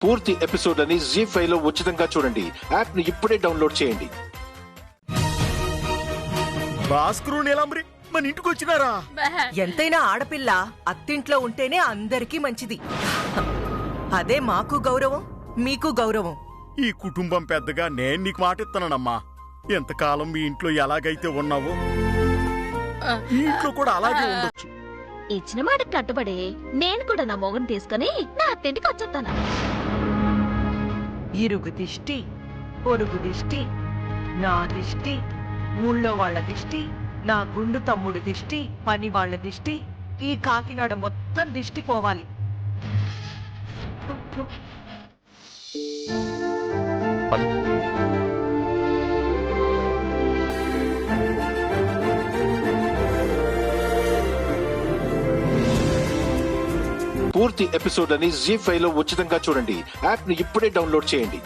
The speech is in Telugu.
పూర్తి ఎపిసోడ్లని జీ5 లో ఉచితంగా చూడండి. యాప్ ని ఇప్పుడే డౌన్లోడ్ చేయండి. భాస్కరు నీలాంబరి మన ఇంటికి వచ్చినారా? ఎంతైనా ఆడపిల్ల అత్తింట్లో ఉంటేనే అందరికీ మంచిది. అదే మాకు గౌరవం, మీకు గౌరవం. ఈ కుటుంబం పెద్దగా నేను నీకు మాట ఇస్తానమ్మా. ఎంతకాలం మీ ఇంట్లో ఎలాగైతే ఉన్నావో ఈ ఇంట్లో కూడా అలాగే ఉండొచ్చు. ఇచ్చిన మాట కట్టుబడి నేను కూడా నా మొగను తీసుకుని నా అత్తింటికి వచ్చేస్తాను. ఇరుగు దిష్టి, పొరుగు దిష్టి, నా దిష్టి, ఊళ్ళో వాళ్ళ దిష్టి, నా గుండు తమ్ముడు దిష్టి, పని వాళ్ళ దిష్టి, ఈ కాకినాడ మొత్తం దిష్టి పోవాలి. పూర్తి ఎపిసోడ్లని జీ5 లో ఉచితంగా చూడండి. యాప్ ని ఇప్పుడే డౌన్లోడ్ చేయండి.